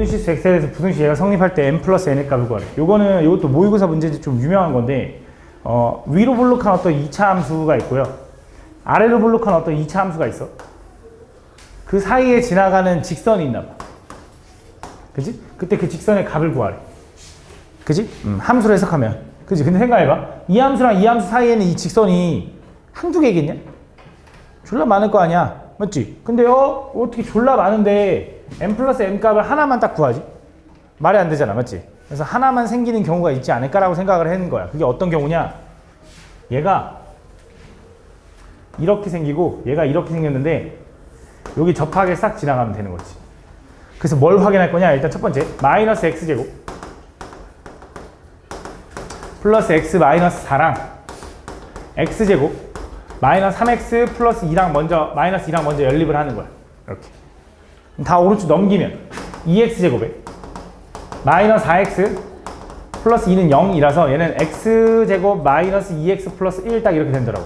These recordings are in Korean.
부등식수 x에 대해서 부등식 얘가 성립할 때 m 플러스 n의 값을 구하래. 이것도 모의고사 문제인데 좀 유명한 건데 위로 볼록한 어떤 2차 함수가 있고요. 아래로 볼록한 어떤 2차 함수가 있어. 그 사이에 지나가는 직선이 있나 봐. 그지? 그때 그 직선의 값을 구하래. 그지? 함수로 해석하면. 그지? 근데 생각해봐. 이 함수랑 이 함수 사이에는 이 직선이 한두 개겠냐? 졸라 많을 거 아니야. 맞지? 근데 어떻게 졸라 많은데 m 플러스 n 값을 하나만 딱 구하지? 말이 안 되잖아. 맞지? 그래서 하나만 생기는 경우가 있지 않을까라고 생각을 하는 거야. 그게 어떤 경우냐? 얘가 이렇게 생기고 얘가 이렇게 생겼는데 여기 접하게 싹 지나가면 되는 거지. 그래서 뭘 확인할 거냐? 일단 첫 번째 마이너스 x제곱 플러스 x 마이너스 4랑 x제곱 마이너스 3x 플러스 2랑 마이너스 2랑 먼저 연립을 하는 거야. 이렇게. 다 오른쪽 넘기면 2x제곱에 마이너스 4x 플러스 2는 0이라서 얘는 x제곱 마이너스 2x 플러스 1 딱 이렇게 된다고.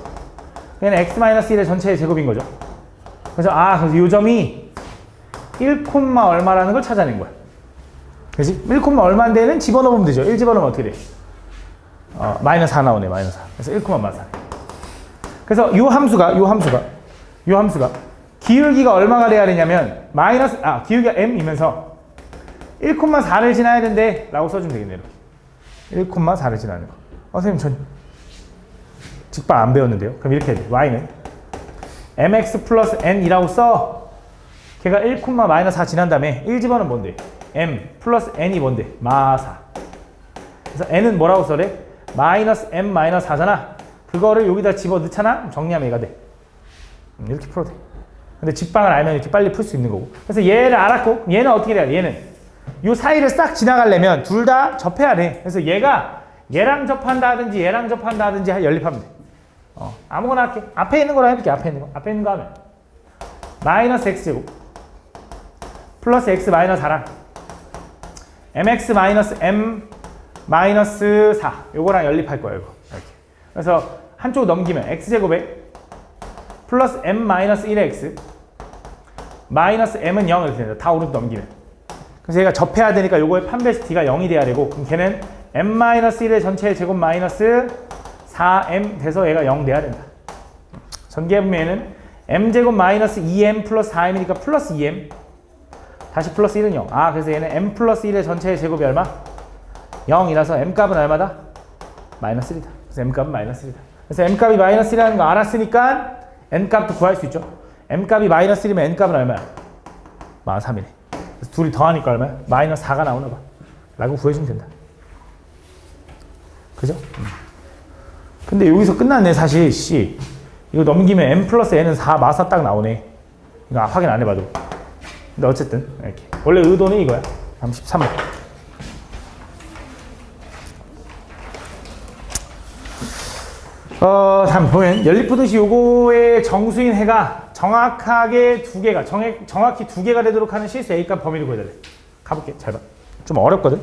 얘는 x 마이너스 1의 전체의 제곱인 거죠. 그래서 그래서 요 점이 1, 얼마라는 걸 찾아낸 거야. 그지? 1, 얼마인데는 집어넣으면 되죠. 1 집어넣으면 어떻게 돼? 마이너스 4 나오네, 마이너스 4. 그래서 1, 마이너스 4. 그래서 요 함수가 기울기가 얼마가 돼야 되냐면 기울기가 m이면서 1,4를 지나야 된대 라고 써주면 되겠네요. 1,4를 지나는 거. 선생님 전 직방 안 배웠는데요. 그럼 이렇게 해야 돼. y는 mx 플러스 n이라고 써. 걔가 1, 마이너스 4 지난 다음에 1 집어넣으면 뭔데? m 플러스 n이 뭔데? 마 4. 그래서 n은 뭐라고 써래? 마이너스 m 마이너스 4잖아. 그거를 여기다 집어넣잖아? 정리하면 얘가 돼. 이렇게 풀어도 돼. 근데 직방을 알면 이렇게 빨리 풀 수 있는 거고. 그래서 얘를 알았고, 얘는 어떻게 돼야 돼? 얘는 요 사이를 싹 지나가려면 둘 다 접해야 돼. 그래서 얘가 얘랑 접한다든지 얘랑 접한다든지 연립하면 돼. 아무거나 할게. 앞에 있는 거로 해볼게. 앞에 있는 거 하면 마이너스 x제곱 플러스 x 마이너스 4랑 mx 마이너스 m 마이너스 4 요거랑 연립할 거예요. 이거. 이렇게. 그래서 한쪽 넘기면 x제곱에 플러스 m 마이너스 1의 x 마이너스 m은 0 이렇게 된다. 다 오른쪽 넘기면. 그래서 얘가 접해야 되니까 요거의 판별식 d가 0이 돼야 되고, 그럼 걔는 m 마이너스 1의 전체의 제곱 마이너스 4m 돼서 얘가 0 돼야 된다. 전개해보면 얘는 m제곱 마이너스 2m 플러스 4m이니까 플러스 2m 다시 플러스 1은 0. 그래서 얘는 m 플러스 1의 전체의 제곱이 얼마? 0이라서 m값은 얼마다? 마이너스 1이다. 그래서 m값은 마이너스 1이다. 그래서 m값이 마이너스 1이라는 거 알았으니까 n값도 구할 수 있죠. m값이 마이너스 1이면 n값은 얼마야? 마이너스 3이네. 그래서 둘이 더하니까 얼마야? 마이너스 4가 나오나 봐. 라고 구해주면 된다. 그죠? 근데 여기서 끝났네 사실. 이거 넘기면 m 플러스 n은 4 마사 딱 나오네. 이거 확인 안 해봐도. 근데 어쨌든 이렇게. 원래 의도는 이거야. 다음 13번. 다음 보면 연립부등식 요거의 정수인 해가 정확하게 정확히 두 개가 되도록 하는 실수 A값 범위를 구해야 돼. 가볼게. 잘 봐. 좀 어렵거든.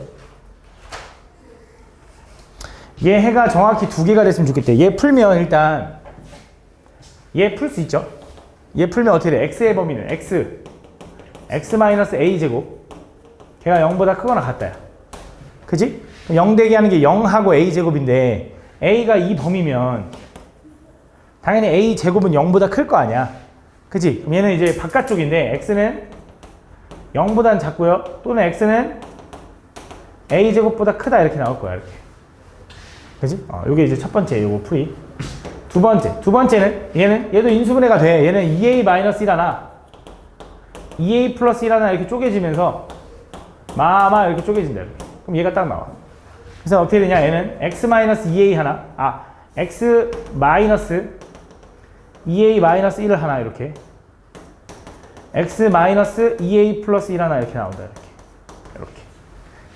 얘 해가 정확히 두 개가 됐으면 좋겠대. 얘 풀면 일단 얘 풀 수 있죠. 얘 풀면 어떻게 돼? x의 범위는 x 마이너스 a 제곱 걔가 0보다 크거나 같다야. 그지? 0 되게 하는 게 0하고 a 제곱인데 a가 이 범위면 당연히 a 제곱은 0보다 클 거 아니야. 그지? 그럼 얘는 이제 바깥쪽인데 x는 0보다는 작고요. 또는 x는 a 제곱보다 크다 이렇게 나올 거야. 이렇게. 그지? 요게 이제 첫 번째 요거 풀이. 두 번째는 얘도 인수분해가 돼. 얘는 2a 마이너스 1 하나 2a 플러스 1 하나 이렇게 쪼개지면서 이렇게 쪼개진다. 이렇게. 그럼 얘가 딱 나와. 그래서 어떻게 되냐? 얘는 x 마이너스 2a 하나 x 마이너스 2a 마이너스 1을 하나 이렇게 x 마이너스 2a 플러스 1 하나 이렇게 나온다. 이렇게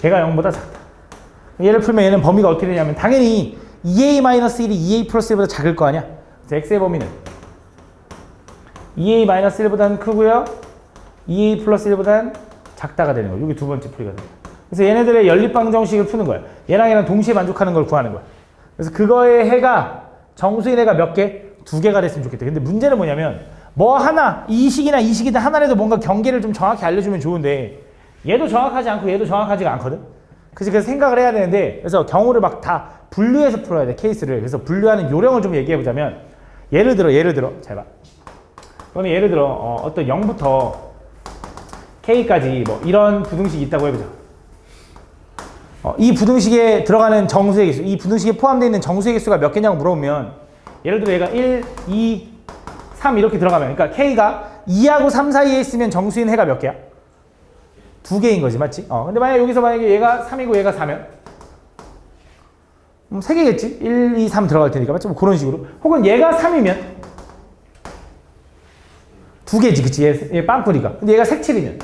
걔가 0보다 작다. 얘를 풀면 얘는 범위가 어떻게 되냐면 당연히 2a 마이너스 1이 2a 플러스 1보다 작을 거 아니야. 그래서 x의 범위는 2a 마이너스 1보다는 크고요 2a 플러스 1보다는 작다가 되는 거예요. 이게 두 번째 풀이가 돼요. 그래서 얘네들의 연립방정식을 푸는 거야. 얘랑 동시에 만족하는 걸 구하는 거야. 그래서 그거의 해가 정수인 해가 몇 개? 두 개가 됐으면 좋겠대. 근데 문제는 뭐냐면 이 식이나 이 식이든 하나라도 뭔가 경계를 좀 정확히 알려주면 좋은데 얘도 정확하지 않고 얘도 정확하지가 않거든. 그래서 생각을 해야 되는데, 그래서 경우를 막 다 분류해서 풀어야 돼, 케이스를. 그래서 분류하는 요령을 좀 얘기해 보자면, 예를 들어 잘 봐. 그러면 예를 들어 어떤 0부터 K까지 뭐 이런 부등식이 있다고 해보자. 이 부등식에 들어가는 정수의 개수, 이 부등식에 포함되어 있는 정수의 개수가 몇 개냐고 물어보면, 예를 들어 얘가 1, 2, 3 이렇게 들어가면, 그러니까 K가 2하고 3 사이에 있으면 정수인 해가 몇 개야? 2개인 거지, 맞지? 근데 만약에 얘가 3이고 얘가 4면 3개겠지? 1, 2, 3 들어갈 테니까, 맞지? 뭐 그런 식으로. 혹은 얘가 3이면 2개지, 그치? 얘 빵꾸리가. 근데 얘가 색칠이면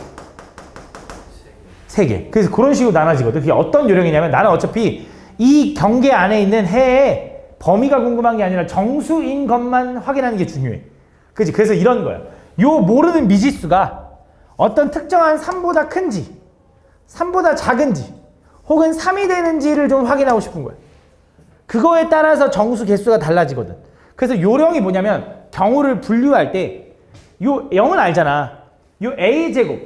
3개. 그래서 그런 식으로 나눠지거든. 그게 어떤 요령이냐면, 나는 어차피 이 경계 안에 있는 해의 범위가 궁금한 게 아니라 정수인 것만 확인하는 게 중요해. 그치? 그래서 이런 거야. 요 모르는 미지수가 어떤 특정한 3보다 큰지, 3보다 작은지, 혹은 3이 되는지를 좀 확인하고 싶은 거야. 그거에 따라서 정수 개수가 달라지거든. 그래서 요령이 뭐냐면, 경우를 분류할 때, 요 0은 알잖아. 요 a제곱,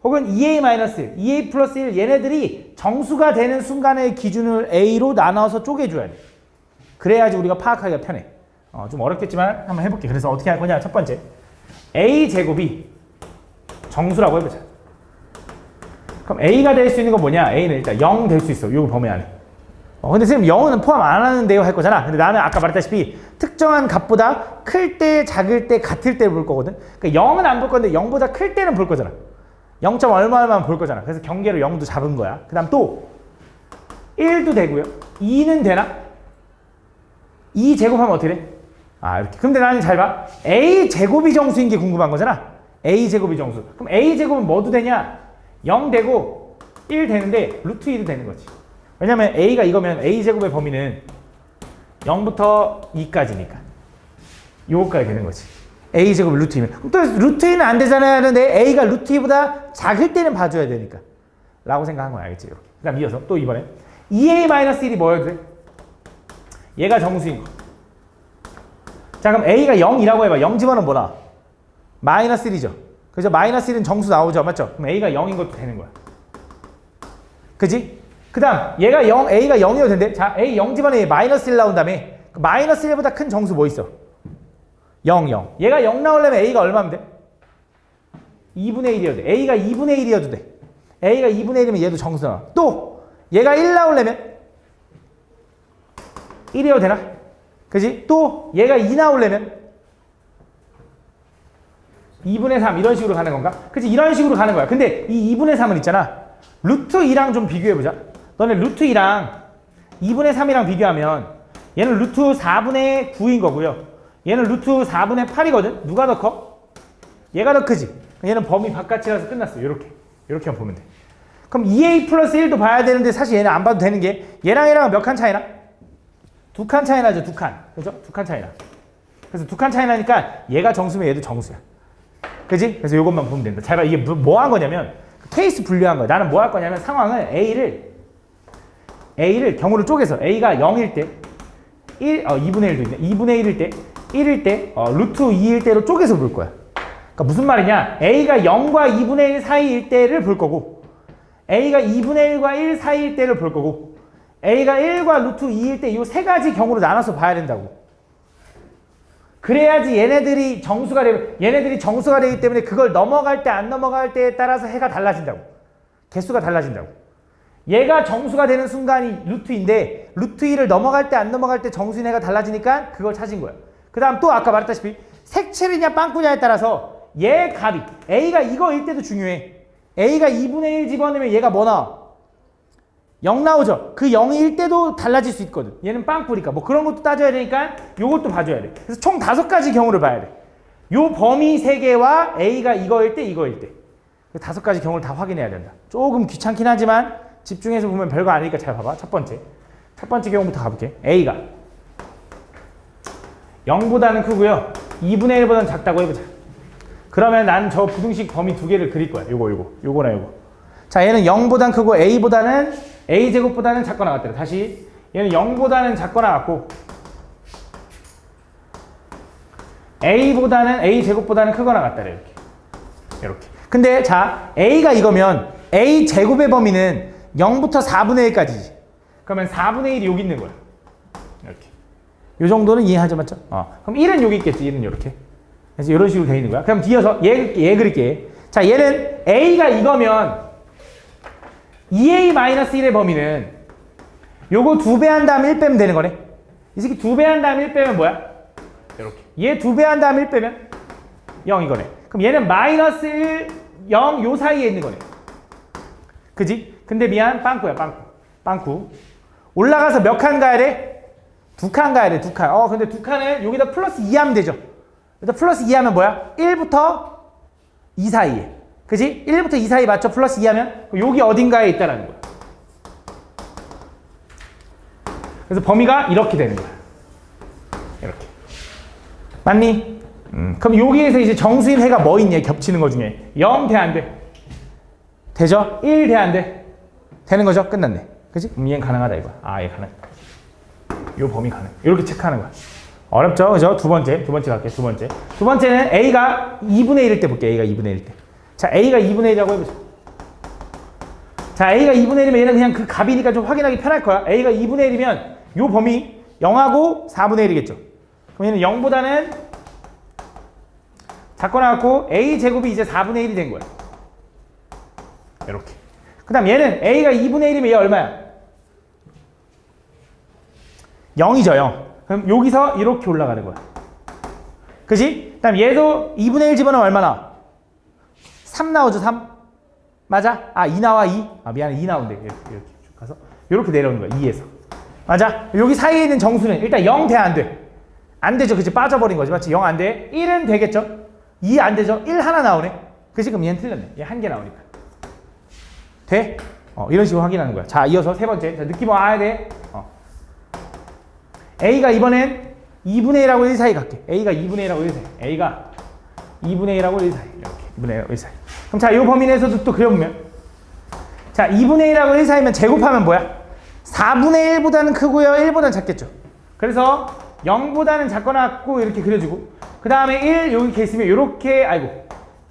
혹은 2a-1, 2a 플러스 1, 얘네들이 정수가 되는 순간의 기준을 a로 나눠서 쪼개줘야 돼. 그래야지 우리가 파악하기가 편해. 좀 어렵겠지만 한번 해볼게. 그래서 어떻게 할 거냐? 첫 번째, a제곱이 정수라고 해보자. 그럼 a가 될 수 있는 건 뭐냐? a는 일단 0 될 수 있어. 요 범위 안에. 근데 선생님 0은 포함 안 하는데요 할 거잖아. 근데 나는 아까 말했다시피 특정한 값보다 클 때, 작을 때, 같을 때를 볼 거거든. 그러니까 0은 안 볼 건데 0보다 클 때는 볼 거잖아. 0. 얼마만 볼 거잖아. 그래서 경계로 0도 잡은 거야. 그 다음 또 1도 되고요. 2는 되나? 2 제곱하면 어떻게 돼? 이렇게. 근데 나는 잘 봐. a 제곱이 정수인 게 궁금한 거잖아. a 제곱이 정수. 그럼 a 제곱은 뭐도 되냐? 0 되고 1 되는데 루트 2도 되는 거지. 왜냐면 a가 이거면 a 제곱의 범위는 0부터 2까지니까 요거까지 되는 거지. a 제곱이 루트 2면 또 루트 2는 안 되잖아요 하는데 a가 루트 2보다 작을 때는 봐줘야 되니까 라고 생각한 건 알겠지. 이렇게. 그 다음 이어서 또 이번에 2a-1이 뭐여도 돼? 얘가 정수인 거. 자, 그럼 a가 0이라고 해봐. 0 집어넣으면 뭐 나와? 마이너스 1이죠. 그죠? 마이너스 1은 정수 나오죠. 맞죠? 그럼 a가 0인 것도 되는 거야. 그지? 그 다음 얘가 0, a가 0이어도 된대. 자, a 0 집어넣으면 마이너스 1 나온 다음에 마이너스 1보다 큰 정수 뭐 있어? 0, 0. 얘가 0 나오려면 a가 얼마면 돼? 2분의 1이어도 돼. a가 2분의 1이어도 돼. a가 2분의 1이면 얘도 정수 나와. 또 얘가 1 나오려면 1이어도 되나? 그지? 또 얘가 2 나오려면 2분의 3 이런 식으로 가는 건가? 그치? 이런 식으로 가는 거야. 근데 이 2분의 3은 있잖아. 루트 2랑 좀 비교해보자. 너네 루트 2랑 2분의 3이랑 비교하면 얘는 루트 4분의 9인 거고요. 얘는 루트 4분의 8이거든? 누가 더 커? 얘가 더 크지? 얘는 범위 바깥이라서 끝났어. 이렇게만 보면 돼. 그럼 2a 플러스 1도 봐야 되는데 사실 얘는 안 봐도 되는 게 얘랑 얘랑 몇 칸 차이나? 2칸 차이 나죠. 2칸. 그죠? 2칸 차이 나. 그래서 2칸 차이 나니까 얘가 정수면 얘도 정수야. 그지? 그래서 이것만 보면 된다. 잘 봐. 이게 뭐 한 거냐면 케이스 분류한 거야. 나는 뭐 할 거냐면 상황을 A를 경우를 쪼개서 A가 0일 때 2분의 1도 있네. 2분의 1일 때 1일 때 루트 2일 때로 쪼개서 볼 거야. 그러니까 무슨 말이냐? A가 0과 2분의 1 사이일 때를 볼 거고 A가 2분의 1과 1 사이일 때를 볼 거고 A가 1과 루트 2일 때 이 세 가지 경우로 나눠서 봐야 된다고. 그래야지 얘네들이 정수가 되기 때문에 그걸 넘어갈 때 안 넘어갈 때에 따라서 해가 달라진다고. 개수가 달라진다고. 얘가 정수가 되는 순간이 루트인데 루트 2를 넘어갈 때 안 넘어갈 때 정수인 해가 달라지니까 그걸 찾은 거야. 그 다음 또 아까 말했다시피 색칠이냐 빵꾸냐에 따라서 얘 값이 A가 이거일 때도 중요해. A가 2분의 1 집어넣으면 얘가 뭐 나와? 0 나오죠. 그 0일 때도 달라질 수 있거든. 얘는 빵꾸니까 뭐 그런 것도 따져야 되니까 요것도 봐줘야 돼. 그래서 총 5가지 경우를 봐야 돼. 요 범위 3개와 A가 이거일 때 5가지 경우를 다 확인해야 된다. 조금 귀찮긴 하지만 집중해서 보면 별거 아니니까 잘 봐봐. 첫 번째 경우부터 가볼게. A가 0보다는 크고요 2분의 1보다는 작다고 해보자. 그러면 난 저 부등식 범위 2개를 그릴 거야. 요거나 요거. 자, 얘는 0보단 크고 A제곱보다는 작거나 같대요. 다시 얘는 0보다는 작거나 같고 A제곱보다는 크거나 같다래. 이렇게. 근데 자, A가 이거면 A 제곱의 범위는 0부터 4분의 1까지지. 그러면 4분의 1이 여기 있는 거야. 이렇게. 요 정도는 이해하죠, 맞죠? 그럼 1은 여기 있겠지, 1은 이렇게. 그래서 이런 식으로 돼 있는 거야. 그럼 뒤에서 얘 그릴게. 자, 얘는 A가 이거면 2A-1의 범위는 요거 2배 한 다음에 1 빼면 되는 거네. 이 새끼 2배 한 다음에 1 빼면 뭐야? 이렇게. 얘 2배 한 다음에 1 빼면 0 이거네. 그럼 얘는 마이너스 1, 0 요 사이에 있는 거네. 그지? 근데 미안, 빵꾸야, 빵꾸. 올라가서 몇 칸 가야 돼? 2칸 가야 돼, 2칸. 근데 2칸을 여기다 플러스 2 하면 되죠. 일단 플러스 2 하면 뭐야? 1부터 2 사이에. 그지? 1부터 2 사이 맞죠? 플러스 2 하면 여기 어딘가에 있다라는 거야. 그래서 범위가 이렇게 되는 거야. 이렇게. 맞니? 그럼 여기에서 이제 정수인 해가 뭐 있냐? 겹치는 거 중에 0 돼, 안 돼? 되죠? 1 돼, 안 돼? 되는 거죠? 끝났네. 그치? 얘는 가능하다 이거야. 얘 가능. 요 범위 가능. 이렇게 체크하는 거야. 어렵죠? 그죠? 두 번째 갈게요. 두 번째는 A가 2분의 1일 때 볼게요. A가 2분의 1일 때. 자, A가 2분의 1이라고 해보자. 자, A가 2분의 1이면 얘는 그냥 그 값이니까 좀 확인하기 편할 거야. A가 2분의 1이면 요 범위 0하고 4분의 1이겠죠. 그럼 얘는 0보다는 작거나 같고 A 제곱이 이제 4분의 1이 된 거야. 이렇게. 그 다음 얘는 A가 2분의 1이면 얘 얼마야? 0이죠, 0. 그럼 여기서 이렇게 올라가는 거야. 그지? 그 다음 얘도 2분의 1 집어넣으면 얼마나? 3 나오죠, 3? 맞아? 2 나와, 2? 미안해, 2 나온대. 이렇게 쭉 가서 이렇게 내려오는 거야, 2에서. 맞아? 여기 사이에 있는 정수는 일단 0 돼, 안 돼? 안 되죠, 그치? 빠져버린 거지, 맞지? 0 안 돼? 1은 되겠죠? 2 안 되죠? 1 하나 나오네? 그치? 그럼 얘는 틀렸네. 얘 한 개 나오니까. 돼? 이런 식으로 확인하는 거야. 자, 이어서 세 번째. 자, 느낌 와야 돼. A가 이번엔 2분의 1하고 1 사이 갈게. A가 2분의 1하고 1 사이. A가 2분의 1하고 1 사이. 이렇게. 2분의 1하고 1 사이. 그럼 자, 이 범위 내에서도 또 그려보면. 자, 2분의 1하고 1 사이면 제곱하면 뭐야? 4분의 1보다는 크고요. 1보다는 작겠죠. 그래서 0보다는 작거나 같고 이렇게 그려주고. 그 다음에 1 여기 이렇게 있으면 이렇게,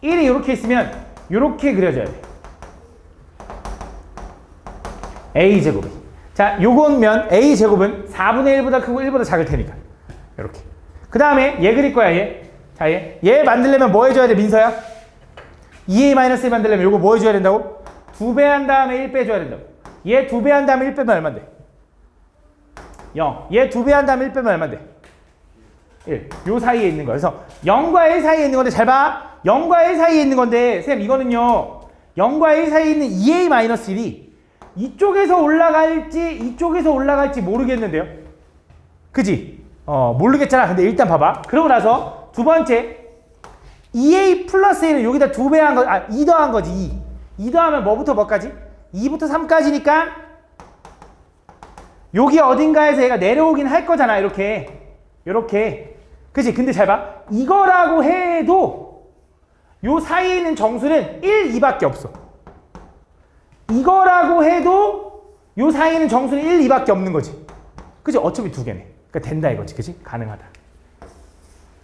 1이 이렇게 있으면 이렇게 그려줘야 돼. A제곱이. 자, 요건면 A제곱은 4분의 1보다 크고 1보다 작을 테니까. 이렇게. 그 다음에 얘 그릴 거야, 얘. 자, 얘 만들려면 뭐 해줘야 돼, 민서야? 2A-1 만들려면 요거 뭐 해줘야 된다고? 2배 한 다음에 1 빼줘야 된다고. 얘 2배 한 다음에 1 빼면 얼만데? 0. 얘 2배 한 다음에 1 빼면 얼만데? 1. 요 사이에 있는 거야. 그래서 0과 1 사이에 있는 건데, 잘 봐. 0과 1 사이에 있는 건데, 쌤, 이거는요. 0과 1 사이에 있는 2A-1이 이쪽에서 올라갈지 모르겠는데요. 그지? 모르겠잖아. 근데 일단 봐봐. 그러고 나서 두 번째 2A 플러스 1은 여기다 2배 한 거, 2 더한 거지. 2 더하면 뭐부터 뭐까지? 2부터 3까지니까 여기 어딘가에서 얘가 내려오긴 할 거잖아. 이렇게. 그지? 근데 잘 봐. 이거라고 해도 요 사이에 있는 정수는 1, 2밖에 없어. 이거라고 해도 요 사이에는 정수는 1, 2밖에 없는 거지. 그지? 어차피 두 개네. 그러니까 된다 이거지. 그지? 가능하다.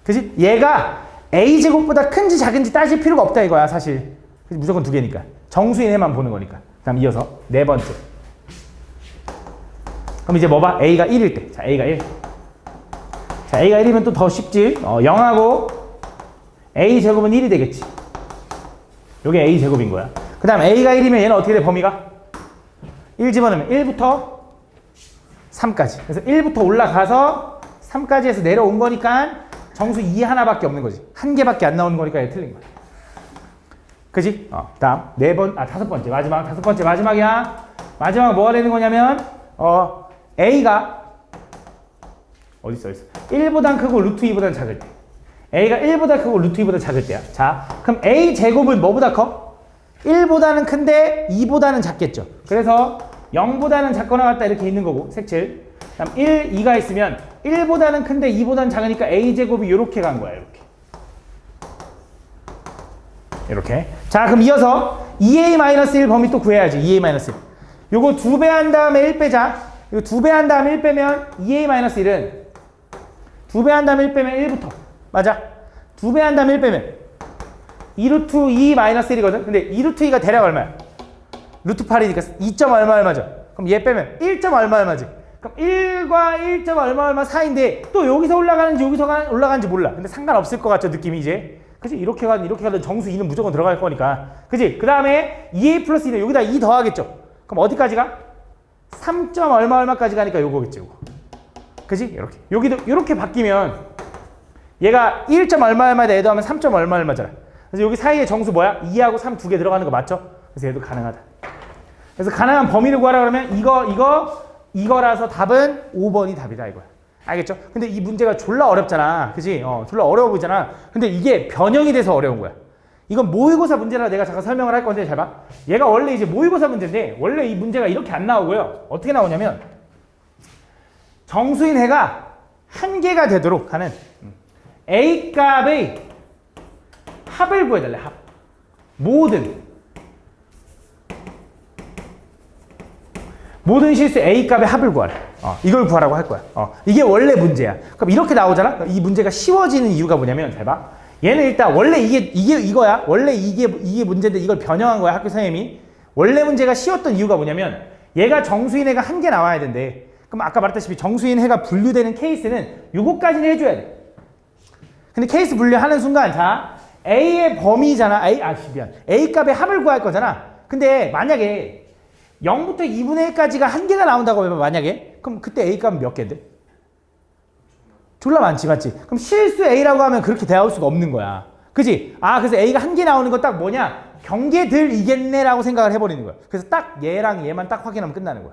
그지? 얘가 A제곱보다 큰지 작은지 따질 필요가 없다 이거야 사실. 그치? 무조건 두 개니까. 정수인 해만 보는 거니까. 다음 이어서 네 번째. 그럼 이제 뭐 봐? A가 1일 때. 자, A가 1. 자, A가 1이면 또 더 쉽지. 0하고 A제곱은 1이 되겠지. 요게 A제곱인 거야. 그 다음 A가 1이면 얘는 어떻게 돼? 범위가? 1 집어넣으면 1부터 3까지. 그래서 1부터 올라가서 3까지 해서 내려온 거니까 정수 2 하나밖에 없는 거지. 한 개밖에 안 나오는 거니까 얘 틀린 거야. 그지? 다음 다섯 번째 마지막이야. 마지막 뭐가 되는 거냐면 A가 어딨어 1보단 크고 루트 2보단 작을 때. A가 1보다 크고 루트 2보다 작을 때야. 자, 그럼 A 제곱은 뭐보다 커? 1보다는 큰데 2보다는 작겠죠. 그래서 0보다는 작거나 같다 이렇게 있는 거고 색칠. 그다음 1, 2가 있으면 1보다는 큰데 2보다는 작으니까 A제곱이 이렇게 간 거야. 이렇게. 자, 그럼 이어서 2A-1 범위 또 구해야지. 2A-1. 요거 2배 한 다음에 1 빼자. 이거 2배 한 다음에 1 빼면 2A-1은 2배 한 다음에 1 빼면 1부터. 맞아? 2배 한 다음에 1 빼면 2루트 2 마이너스 1이거든? 근데 2루트 2가 대략 얼마야? 루트 8이니까 2. 얼마 얼마죠? 그럼 얘 빼면 1. 얼마 얼마지? 그럼 1과 1. 얼마 얼마 사이인데 또 여기서 올라가는지 여기서 올라가는지 몰라. 근데 상관없을 것 같죠, 느낌이 이제. 그치? 이렇게 가든 정수 2는 무조건 들어갈 거니까. 그치? 그 다음에 2a 플러스 2는 여기다 2 더하겠죠? 그럼 어디까지 가? 3. 얼마 얼마까지 가니까 요거겠지, 요거. 그치? 이렇게. 여기도 이렇게 바뀌면 얘가 1. 얼마 얼마에다 얘도 하면 3. 얼마 얼마잖아. 그래서 여기 사이에 정수 뭐야? 2하고 3 두 개 들어가는 거 맞죠? 그래서 얘도 가능하다. 그래서 가능한 범위를 구하라 그러면 이거라서 답은 5번이 답이다 이거야. 알겠죠? 근데 이 문제가 졸라 어렵잖아. 그치? 졸라 어려워 보이잖아. 근데 이게 변형이 돼서 어려운 거야. 이건 모의고사 문제라 내가 잠깐 설명을 할 건데 잘 봐. 얘가 원래 이제 모의고사 문제인데 원래 이 문제가 이렇게 안 나오고요. 어떻게 나오냐면 정수인 해가 한 개가 되도록 하는 A 값의 합을 구해달래. 합. 모든 실수 A 값의 합을 구하래. 이걸 구하라고 할 거야. 이게 원래 문제야. 그럼 이렇게 나오잖아? 이 문제가 쉬워지는 이유가 뭐냐면, 잘 봐. 얘는 일단 원래 이게 이거야. 원래 이게 문제인데 이걸 변형한 거야, 학교 선생님이. 원래 문제가 쉬웠던 이유가 뭐냐면, 얘가 정수인 해가 한 개 나와야 된대. 그럼 아까 말했다시피 정수인 해가 분류되는 케이스는 요거까지는 해줘야 돼. 근데 케이스 분류하는 순간, 자, A의 범위잖아. A 값의 합을 구할 거잖아. 근데 만약에 0부터 2분의 1까지가 한 개가 나온다고 하면 만약에 그럼 그때 A 값은 몇 개인데? 졸라 많지 맞지? 그럼 실수 A라고 하면 그렇게 대할 수가 없는 거야. 그지? 그래서 A가 한 개 나오는 거 딱 뭐냐? 경계들이겠네 라고 생각을 해버리는 거야. 그래서 딱 얘랑 얘만 딱 확인하면 끝나는 거야.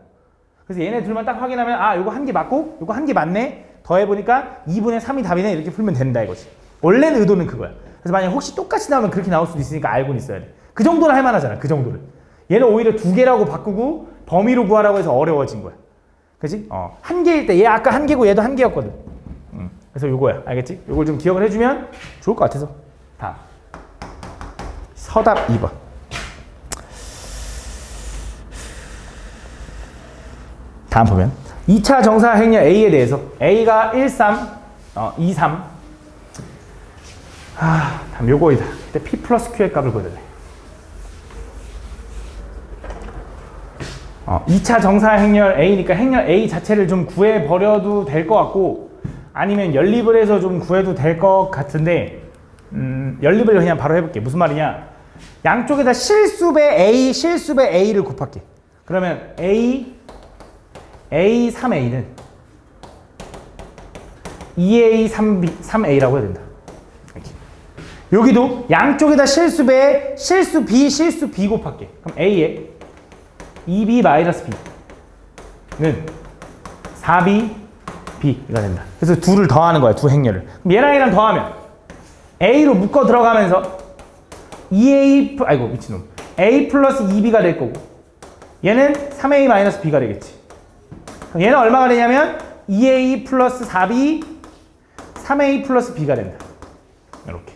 그래서 얘네 둘만 딱 확인하면 요거 한 개 맞고 요거 한 개 맞네? 더해보니까 2분의 3이 답이네 이렇게 풀면 된다 이거지. 원래는 의도는 그거야. 그래서 만약 혹시 똑같이 나오면 그렇게 나올 수도 있으니까 알고는 있어야 돼. 그 정도는 할 만하잖아. 그 정도는. 얘는 오히려 2개라고 바꾸고 범위로 구하라고 해서 어려워진 거야. 그치? 한 개일 때 얘 아까 한 개고 얘도 한 개였거든. 그래서 요거야. 알겠지? 요걸 좀 기억을 해주면 좋을 것 같아서. 다음. 서답 2번. 다음 보면 2차 정사 행렬 A에 대해서 A가 1, 3, 2, 3. 다음 요거이다. 그때 P 플러스 Q의 값을 구해달래. 2차 정사 행렬 A니까 행렬 A 자체를 좀 구해버려도 될 것 같고 아니면 연립을 해서 좀 구해도 될 것 같은데 연립을 그냥 바로 해볼게. 무슨 말이냐? 양쪽에다 실수배 A를 곱할게. 그러면 A 3A는 2A 3A라고 해야 된다. 이렇게. 여기도 양쪽에다 실수배 실수 B 곱할게. 그럼 A에 2B-B는 4BB가 된다. 그래서 둘을 더하는 거야, 두 행렬을. 그럼 얘랑 얘랑 더하면 A로 묶어 들어가면서 A 플러스 2B가 될 거고 얘는 3A-B가 되겠지. 그럼 얘는 얼마가 되냐면 2A 플러스 4B 3A 플러스 B가 된다. 이렇게.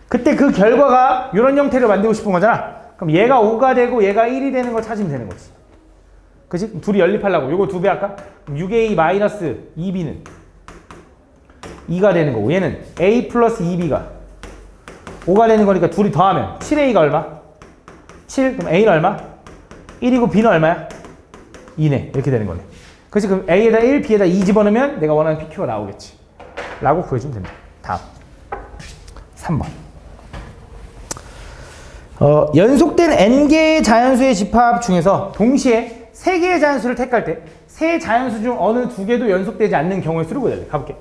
그때 그 결과가 이런 형태를 만들고 싶은 거잖아. 그럼 얘가 5가 되고 얘가 1이 되는 걸 찾으면 되는 거지. 그치? 둘이 연립하려고. 요거 2배 할까? 6A-2B는 2가 되는 거고 얘는 A 플러스 2B가 5가 되는 거니까 둘이 더하면 7A가 얼마? 7. 그럼 A는 얼마? 1이고 B는 얼마야? 2네. 이렇게 되는 거네. 그치? 그럼 A에다 1, B에다 2 집어넣으면 내가 원하는 PQ가 나오겠지. 라고 구해주면 된다. 다음. 3번. 연속된 n개의 자연수의 집합 중에서 동시에 3개의 자연수를 택할 때 세 자연수 중 어느 2개도 연속되지 않는 경우의 수를 구해야 돼. 가볼게.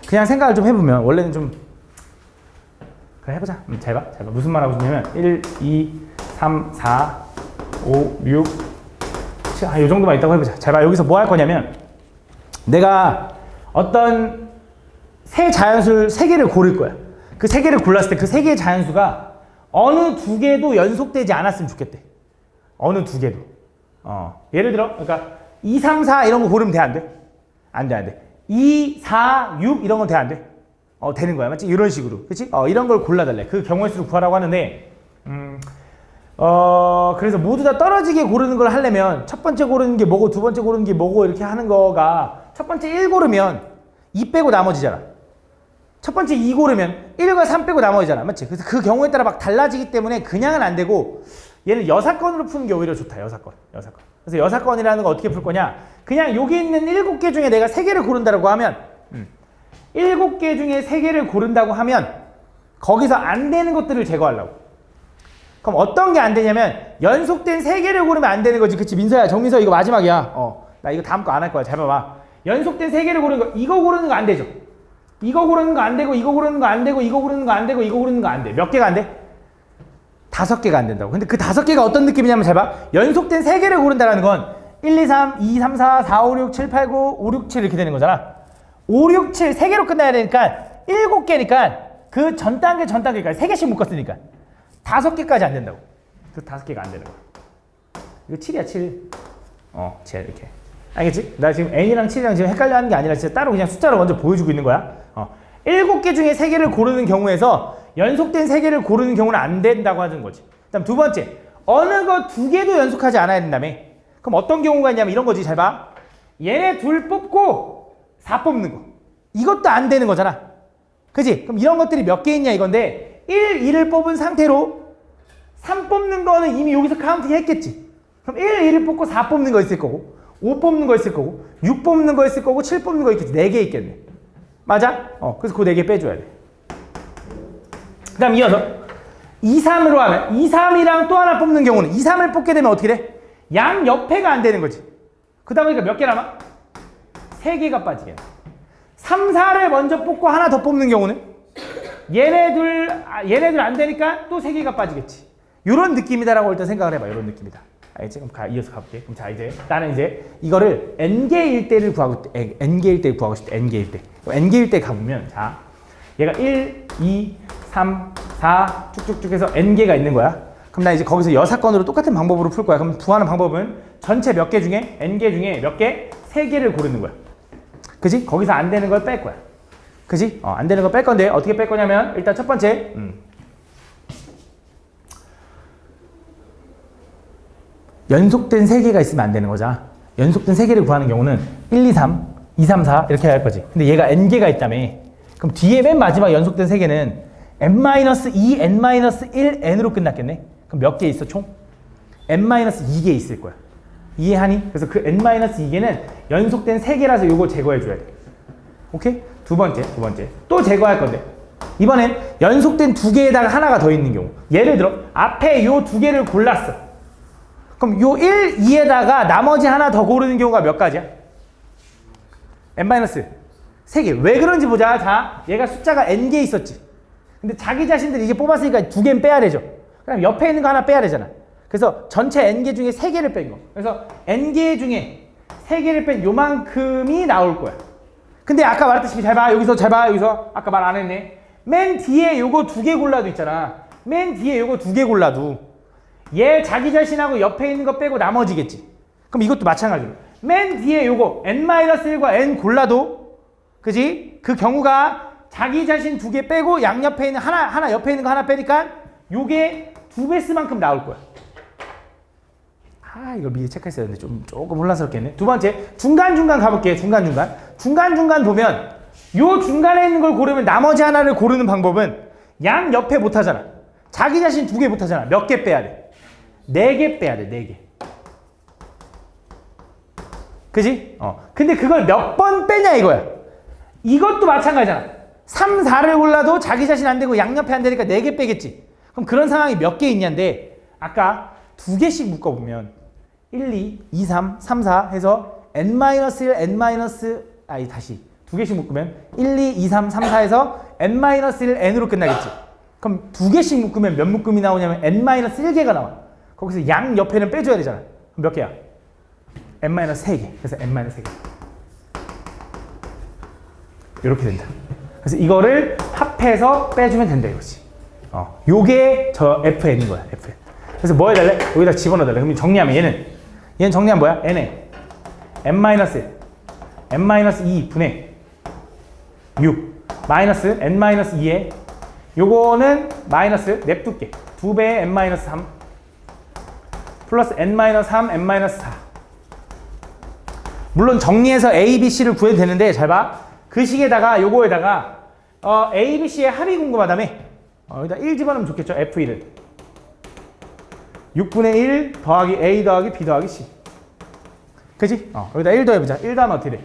그냥 생각을 좀 해보면 원래는 좀 그래 해보자. 잘 봐. 무슨 말 하고 싶냐면 1, 2, 3, 4, 5, 6, 7, 이 정도만 있다고 해보자. 잘 봐. 여기서 뭐 할 거냐면 내가 어떤 세 자연수를 3개를 고를 거야. 그 3개를 골랐을 때 그 3개의 자연수가 어느 2개도 연속되지 않았으면 좋겠대. 어느 2개도. 예를 들어, 그러니까 2, 3, 4 이런 거 고르면 돼, 안 돼? 안 돼. 2, 4, 6 이런 건 돼, 안 돼? 되는 거야, 맞지? 이런 식으로. 그치? 이런 걸 골라달래. 그 경우의 수를 구하라고 하는데, 그래서 모두 다 떨어지게 고르는 걸 하려면 첫 번째 고르는 게 뭐고 두 번째 고르는 게 뭐고 이렇게 하는 거가 첫 번째 1 고르면 2 빼고 나머지잖아. 첫 번째 2 고르면 1과 3 빼고 나머지잖아. 맞지? 그래서 그 경우에 따라 막 달라지기 때문에 그냥은 안 되고 얘는 여사건으로 푸는 게 오히려 좋다. 여사건. 그래서 여사건이라는 거 어떻게 풀 거냐? 그냥 여기 있는 7개 중에 내가 3개를 고른다고 하면 7개 중에 3개를 고른다고 하면 거기서 안 되는 것들을 제거하려고. 그럼 어떤 게 안 되냐면 연속된 3개를 고르면 안 되는 거지. 그치 민서야, 정민서 이거 마지막이야. 나 이거 다음 거 안 할 거야. 잘 봐봐. 연속된 3개를 고르는 거, 이거 고르는 거 안 되죠. 이거 고르는 거 안 되고, 이거 고르는 거 안 되고, 이거 고르는 거 안 되고, 이거 고르는 거 안 돼. 몇 개가 안 돼? 5개가 안 된다고. 근데 그 5개가 어떤 느낌이냐면 잘 봐. 연속된 3개를 고른다는 건 1, 2, 3, 2, 3, 4, 4, 5, 6, 7, 8, 9, 5, 6, 7 이렇게 되는 거잖아. 5, 6, 7 3개로 끝나야 되니까 7개니까 그 전 단계까지 3개씩 묶었으니까 5개까지 안 된다고. 그 5개가 안 되는 거야. 이거 7이야 7. 7 이렇게. 알겠지? 나 지금 n이랑 7이랑 지금 헷갈려 하는 게 아니라 진짜 따로 그냥 숫자로 먼저 보여주고 있는 거야. 7개 중에 3개를 고르는 경우에서 연속된 3개를 고르는 경우는 안 된다고 하는 거지. 그다음 두 번째, 어느 거 2개도 연속하지 않아야 된다며. 그럼 어떤 경우가 있냐면 이런 거지. 잘 봐. 얘네 둘 뽑고 4 뽑는 거. 이것도 안 되는 거잖아. 그지? 그럼 이런 것들이 몇 개 있냐 이건데 1, 2를 뽑은 상태로 3 뽑는 거는 이미 여기서 카운팅 했겠지. 그럼 1, 2를 뽑고 4 뽑는 거 있을 거고 5 뽑는 거 있을 거고 6 뽑는 거 있을 거고 7 뽑는 거 있겠지. 4개 있겠네. 맞아? 그래서 그 4개 빼줘야 돼. 그 다음 이어서 2, 3으로 하면 2, 3이랑 또 하나 뽑는 경우는 2, 3을 뽑게 되면 어떻게 돼? 양 옆에가 안 되는 거지. 그러다 보니까 몇 개 남아? 3개가 빠지게. 3, 4를 먼저 뽑고 하나 더 뽑는 경우는 얘네들 안 되니까 또 3개가 빠지겠지. 이런 느낌이다라고 일단 생각을 해봐. 이런 느낌이다. 알겠지? 그럼 이어서 가볼게. 그럼 자 이제 나는 이제 이거를 n개일 때를 구하고 n개일 때 구하고 싶대. n개일 때. n개일 때 가보면 자 얘가 1, 2, 3, 4 쭉쭉쭉 해서 n개가 있는 거야. 그럼 나 이제 거기서 여사건으로 똑같은 방법으로 풀 거야. 그럼 구하는 방법은 전체 몇 개 중에 n개 중에 몇 개? 3개를 고르는 거야. 그지? 거기서 안 되는 걸 뺄 거야. 그지? 안 되는 걸 뺄 건데 어떻게 뺄 거냐면 일단 첫 번째 연속된 3개가 있으면 안 되는 거잖아. 연속된 3개를 구하는 경우는 1, 2, 3, 2, 3, 4 이렇게 할 거지. 근데 얘가 n개가 있다며. 그럼 뒤에 맨 마지막 연속된 3개는 n-2, n-1, n으로 끝났겠네. 그럼 몇 개 있어 총? n-2개 있을 거야. 이해하니? 그래서 그 n-2개는 연속된 3개라서 요거 제거해줘야 돼. 오케이? 두 번째. 또 제거할 건데 이번엔 연속된 2개에다가 하나가 더 있는 경우. 예를 들어 앞에 요 2개를 골랐어. 그럼 요 1, 2에다가 나머지 하나 더 고르는 경우가 몇 가지야? n-3개. 왜 그런지 보자. 자, 얘가 숫자가 n개 있었지. 근데 자기 자신들이 이게 뽑았으니까 2개는 빼야 되죠. 그럼 옆에 있는 거 하나 빼야 되잖아. 그래서 전체 n개 중에 3개를 뺀 거. 그래서 n개 중에 3개를 뺀 요만큼이 나올 거야. 근데 아까 말했다시피 잘 봐. 여기서 아까 말 안 했네. 맨 뒤에 요거 2개 골라도 있잖아. 맨 뒤에 요거 2개 골라도 얘 자기 자신하고 옆에 있는 거 빼고 나머지겠지. 그럼 이것도 마찬가지로 맨 뒤에 요거 n-1과 n 골라도 그지? 그 경우가 자기 자신 2개 빼고 양옆에 있는 하나 옆에 있는 거 하나 빼니까 요게 2배수만큼 나올 거야. 이걸 미리 체크했어야 되는데 조금 혼란스럽겠네. 두 번째, 중간중간 가볼게. 중간중간 보면 요 중간에 있는 걸 고르면 나머지 하나를 고르는 방법은 양 옆에 못 하잖아. 자기 자신 2개 못 하잖아. 몇 개 빼야 돼? 4개 빼야 돼. 4개. 그지? 근데 그걸 몇 번 빼냐 이거야. 이것도 마찬가지잖아. 3, 4를 골라도 자기 자신 안 되고 양옆에 안 되니까 4개 빼겠지. 그럼 그런 상황이 몇 개 있냐인데 아까 2개씩 묶어보면 1, 2, 2, 3, 3, 4 해서 n-1, 다시 2개씩 묶으면 1, 2, 2, 3, 3, 4 해서 n-1, n으로 끝나겠지. 그럼 2개씩 묶으면 몇 묶음이 나오냐면 n-1개가 나와. 거기서 양 옆에는 빼줘야 되잖아. 그럼 몇 개야? n-3개. 그래서 n-3개. 이렇게 된다. 그래서 이거를 합해서 빼주면 된다 이거지. 요게 저 fn인 거야. fn. 그래서 뭐 해달래? 여기다 집어넣어달래. 그럼 정리하면 얘는 정리하면 뭐야? n에 n-1 n-2 분의 6 마이너스 n-2에 요거는 마이너스 냅둘게. 2배의 n-3 플러스 n-3 n-4. 물론 정리해서 a, b, c를 구해도 되는데 잘 봐. 그 식에다가 요거에다가 A, B, C의 합이 궁금하다며. 여기다 1 집어넣으면 좋겠죠. F1을. 6분의 1 더하기 A 더하기 B 더하기 C. 그치? 여기다 1 더해보자. 1 더하면 어떻게 돼?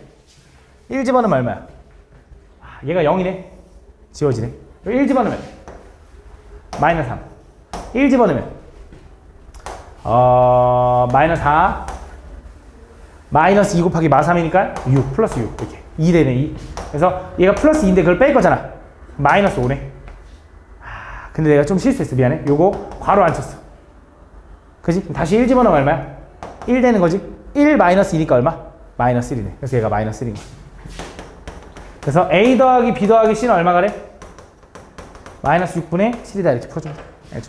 1 집어넣으면 얼마야? 얘가 0이네. 지워지네. 1 집어넣으면 마이너스 3. 1 집어넣으면 마이너스 4. 마이너스 2 곱하기 마 3이니까 6 플러스 6 이렇게 2 되네 2. 그래서 얘가 플러스 2인데 그걸 뺄 거잖아. 마이너스 5네. 근데 내가 좀 실수했어. 미안해. 요거 괄호 안 쳤어. 그지? 다시 1 집어넣으면 얼마야? 1 되는 거지. 1 마이너스 2니까 얼마? 마이너스 1이네. 그래서 얘가 마이너스 1인 거야. 그래서 A 더하기 B 더하기 C는 얼마가 래? 마이너스 6분의 7이다 이렇게 풀어주면 돼.